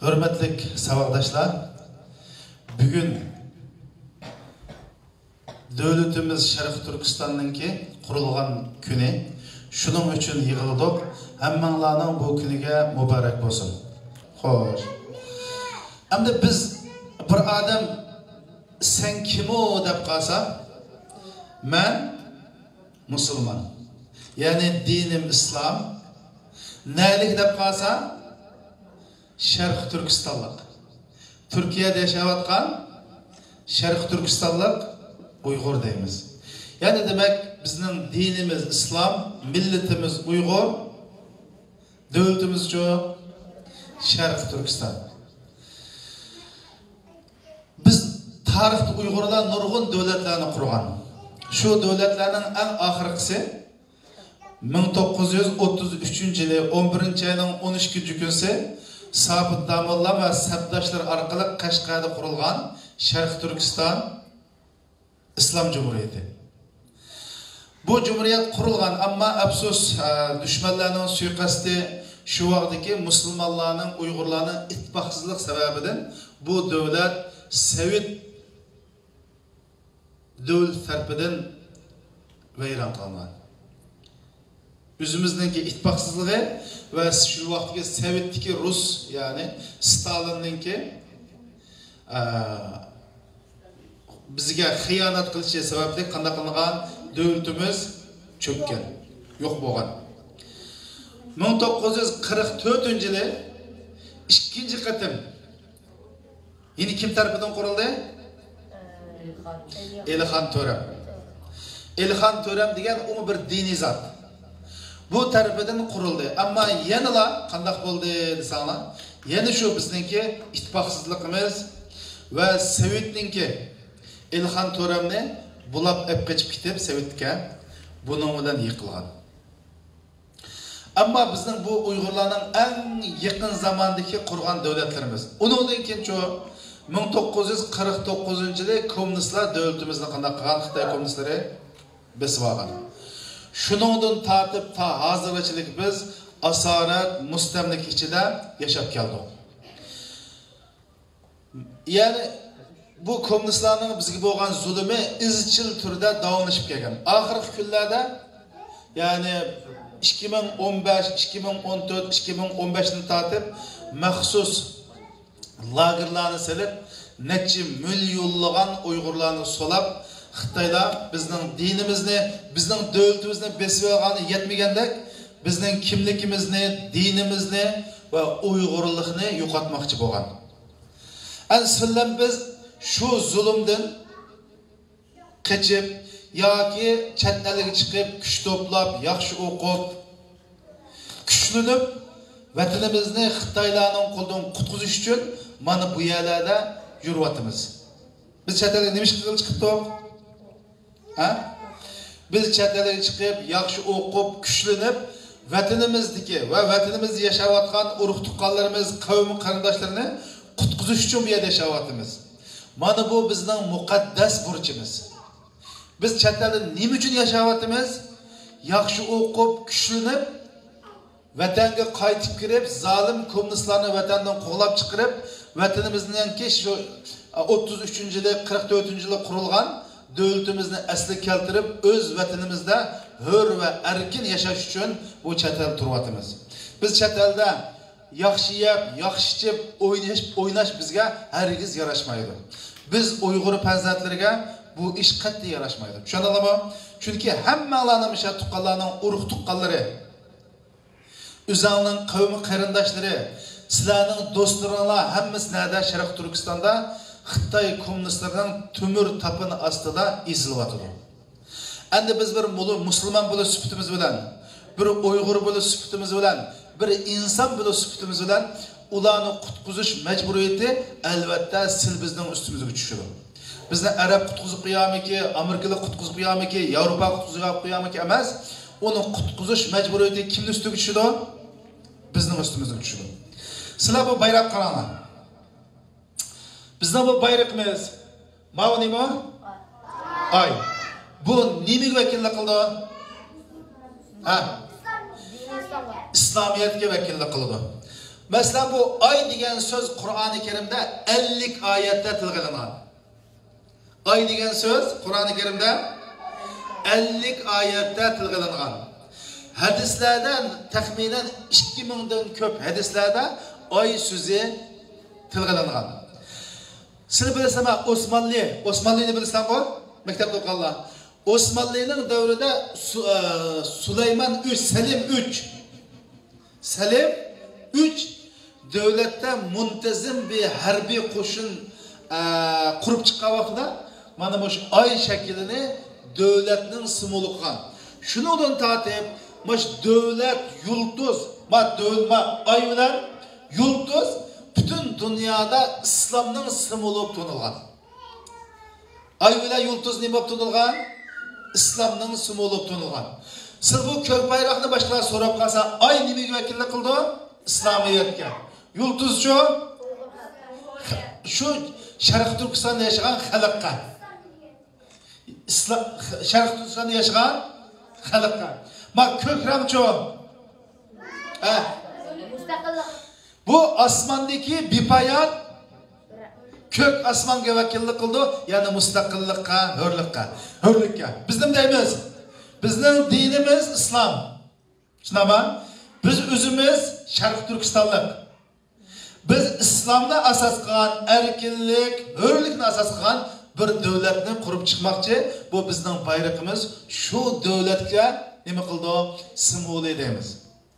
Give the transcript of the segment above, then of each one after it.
Hürmetlik savakdaşlar, bugün devletimiz Şarkı Türkistan'ınki kurulgan günü, şunun için yığıldık, hemmenlarının bu günüge mübarek olsun. Hoş. Hem de biz bir adam sen kim o dep kalsa, ben Müslüman. Yani dinim İslam. Nelik dep kalsa, Şarkı Türkistanlık. Türkiye'de yaşayatkan Şarkı Türkistanlık Uygur deyimiz. Yani demek bizim dinimiz İslam, milletimiz Uygur, devletimiz çoğu Şarkı Türkistan. Biz tarihte Uygurlar nurgun devletlerini kurgan. Şu devletlerin en ahirkisi 1933 yılı 11. ayının 12. günse Sabit Damullah ve Sabdaşlar arkalı Kaşgar'da kurulgan Şarkı Türkistan İslam Cumhuriyeti. Bu Cumhuriyet kurulgan ama afsus düşmanlarının suikasti şu vaktaki Müslümanların, Uygurların ittifaqsızlık sebebinden bu devlet Sovet devlet tarafından veyran kılıngan. Özümüzdeki ittifaqsızlığı ve şu vaktaki Sovet'teki Rus yani Stalin'ninki bizge hıyanat kılışı sebeple qanday qılıngan devletimiz çökken, yok bolgan. 1944 yılı ikinci katım yine kim tarafından kuruldu? Elixan Törem. Elixan Törem degan o bir dini zat. Bu tarafından kuruldu. Ama yanıla qanday oldu desanglar, yana şu bizningki ittifaqsızlığımız ve Sovetninki Elixan Töremni bulab ep geçip ketip Sovetga bunun bilan yıkılgan. Ama bizim bu Uygurlarning en yakın zamandaki kurgan devletlerimiz. Ondan keyin şu 1949 yılı komünistler devletimizni qanday qilgan Xitoy kommunistlari besib olgan. Shuningdan tartib ta hozirgacha biz asorat mustamlik ichida yashab keldik. Yani bu komünistlerin bizge bo'lgan zulmü izchil turda davomlashib kelgan. Oxirgi kunlarda yani 2015, 2014, 2015'ni tartib maxsus lagerlarni silib, necha milyonlagan Uygurlarni solab, Xitoylar bizning dinimizni, bizning davlatimizni besib olgani yetmagandek, bizning kimligimizni, dinimizni va Uyg'urlikni yo'qotmoqchi bo'lgan. Aslida biz şu zulümden kaçıp yoki chet elga chiqib kuch to'plab, yaxshi o'qib, kuchlanib vatanimizni Xitoylarning qo'lidan qutqizish uchun mana bu yerlarda yuryapmiz. Biz chet elga nima ish qilib chiqibdik? Ha? Biz chet elga chiqib, yaxshi o'qib, kuchlanib vatanimizdagi va vatanimizda yashayotgan urug' tuqqanlarimiz, qavm qarindoshlarini qutqizish uchun bu yerda yashayapmiz. Mana bu bizning muqaddas burchimiz. Biz chet elda nima uchun yashayapmiz? Yaxshi o'qib, kuchlanib, vatanga qaytib kirib, zolim kommunistlarni vatandan qo'g'lab chiqarib, vatanimizningki shu 33-yili, 44-yili qurilgan davlatimizni asli keltirib, o'z vatanimizda hur va erkin yashash uchun bu chet elda turyapmiz. Biz chet elda yaxshi yeb, yaxshi ichib, o'ynash bizga hargiz yarashmaydi. Biz Uyg'ur farzandlariga bu ish qat'iy yarashmaydi. Tushunadingizmi? Chunki hammalarning misha tuqqanlarning urug' tuqqanlari, o'zingning qavmi qarindoshlari, sizlarning do'stlaringlar hammasi nada Sharq Turkistonda Xitoy kommunistlarining tumur tapini ostida ezilyapti. Endi biz bir musulmon bo'lib sifatimiz bilan, bir Uyg'ur bo'lib sifatimiz bilan, bir inson bo'lib sifatimiz bilan ularni qutqizish majburiyati albatta sil bizning ustimizga tushadi. Bizni Arab qutqizib qo'yamiki, Amerikalik qutqizib qo'yamiki, Yevropa qutqizib qo'yamiki emas, uni qutqizish majburiyati kimning ustiga tushadi? Bizning ustimizga tushadi. Sizlar bu bayroq qaranglar. Bizning bu bayroqimiz mana nima? Ay. Bu nimaga vakillik qildi? Ha? İslamiyetga vakillik qildi. Mesela bu ay degan söz Kur'an-ı Kerim'de 50 ayette tilgalanan. Ay degan söz Kur'an-ı Kerim'de 50 ayette tilgalanan. Hadislerden tahminen 2000'den köp hadislerde ay sözü tilgalanan. Siz bilesem Osmanlı'yı bilsem bu mektepte okanlar. Osmanlı'nın devrinde Süleyman 3, Selim 3. Selim 3 devlette muntazam bir harbiy qo'shin qurup chiqqan vaqtida mana bu ay shaklini devletning simvoli qilgan. Shundan tortib, mana devlet yulduz, ay bilan yulduz bütün dünyada İslamning simvoli bo'lib tanilgan. Ay bilan yulduz nima bo'lib tanilgan? İslamning simvoli bo'lib tanilgan. Siz bu ko'k bayroqni boshqalar so'rab qolsa, ay nimaga vakillik qildi? İslamiyatga. Yulduz şu Sharq Turkistonda yashagan xalqqa. Sharq Turkistonda yashagan xalqqa. Mak ko'kramcho. Bu osmondagi bipoyon kök osmonga vakillik qildi, ya'ni mustaqillikqa, hurlikka. Bizning deymiz. Bizning dinimiz islom. Shunami? Biz o'zimiz Sharq Turkistonlik. Biz islomni asos qilgan, erkinlik, hurlikni asos qilgan bir davlatni qurib chiqmoqchi. Bu bizning bayrog'imiz. Shu davlatga nima qildi? Simvoli deymiz.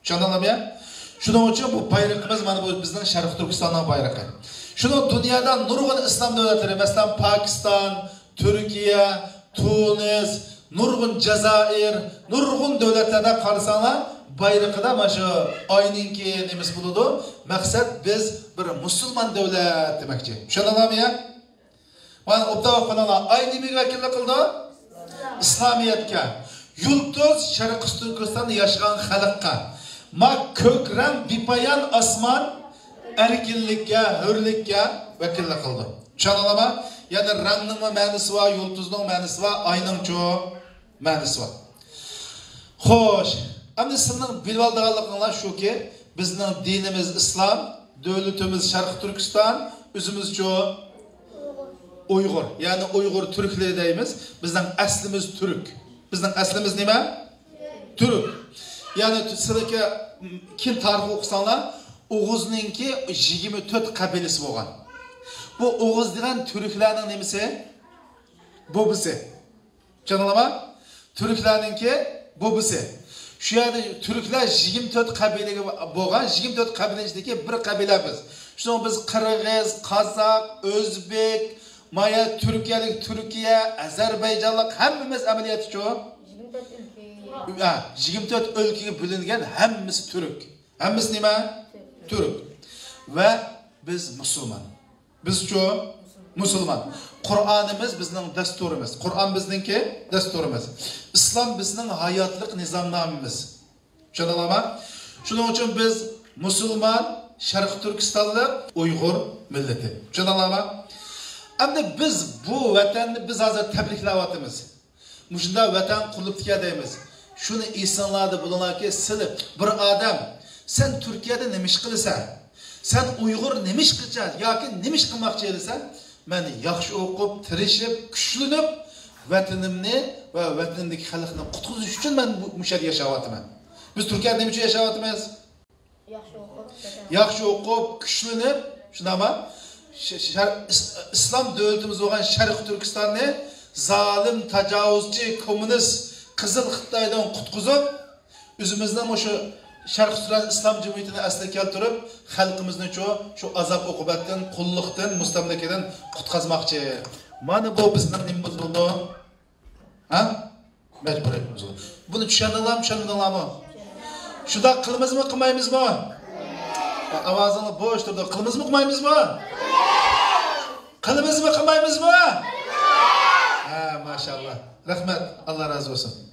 Tushundingizmi? Shuning uchun bu bayrog'imiz mana bu bizning Sharq Turkistonning bayrog'i. Shuni dunyoda nurg'un islom davlatlari, masalan Pokiston, Turkiya, Tunis, nurg'un Jazoir, nurg'un davlatlarda qarasanlar, bayrog'ida mana shu oyninki nimasi bo'ladi. Maqsad biz bir musulmon davlat demoqchi. Tushundingizmi? Mana o'tib qolganlar ay nimaga vakillik qildi? İslamiyatga. Yulduz Sharq Turkistonda yashagan xalqqa. Ma ko'kram bipoyon osmon erkinlikka, hurlikka vakillik qildi. Tushundingizmi? Ya'ni rangning ma'nosi va yulduzning ma'nosi va oyning-chu ma'nosi va. Xo'sh, endi sizning bilib olganliginglar shuki, bizning dinimiz islom, davlatimiz Sharq Turkiston, o'zimiz-chu Uyg'ur, ya'ni Uyg'ur turklar deymiz. Bizning aslimiz turk. Bizning aslimiz nima? Turk. Ya'ni sizlarga kim tarix o'qisanlar, Oğuzninki 24 qabilasi bo'lgan. Bu Oğuz degan turklarning nimasi? Bobisi. Tushundingizmi? Turklarninki bobisi. Shu yerda turklar 24 qabilaga bo'lgan, 24 qabilasidagi bir qabila biz. Shuni biz Qirg'iz, Qozoq, O'zbek, Maya Turkiyalik, Turkiya, Ozarbayjonlik hammamiz amaliyotchi. 24 o'lkaga bo'lingan hammasi turk. Hammasi nima? Turk. Ve biz musulmon. Biz-chu musulmon. Qur'onimiz bizning dasturimiz. Qur'on bizningki dasturimiz. Islom bizning hayotlik nizomnomamiz. Tushundingizmi? Shuning uchun biz musulmon, Sharq Turkistonlik, Uyg'ur millati. Tushundingizmi? Endi biz bu vatanni biz hozir tabriklayapmiz. Mushunda vatan qurilibdi deymiz. Shuni insonlarda bo'lganki, silib bir odam sen Türkiye'de nemiş qilsan, sen Uyg'ur nemiş qilsan yoki nemiş qilmoqchi edisan, men yaxshi o'qib, tirishib, kuchlanib vatanimni va vatanimdagi xalqni qutqizish uchun men bu yerda yashayapman. Biz Turkiyada nima uchun yashayapmiz? Yaxshi o'qib, kuchlanib, shunami? İslam davlatimiz bo'lgan Sharq Turkistonni zalim, tajovuzchi, kommunist Qizil Xitoydan qutqizib, o'zimizdan o'sha Sharq Turkiston Islom Cumhuriyetini asli keltirib, xalqimizni shu azob uqubatdan, qulluqdan, mustamlakadan qutqazmoqchi. Mana bu bizning nimamiz bo'ldi. Ha? Majburiyatimiz. Buni tushundinglarmi? Shunda qilmizmi, qilmaymizmi? Ovozingni bo'sh turdi. Qilmizmi, qilmaymizmi? Qilmizmi, qilmaymizmi? Ha, mashallah. Rahmat. Alloh razı olsun.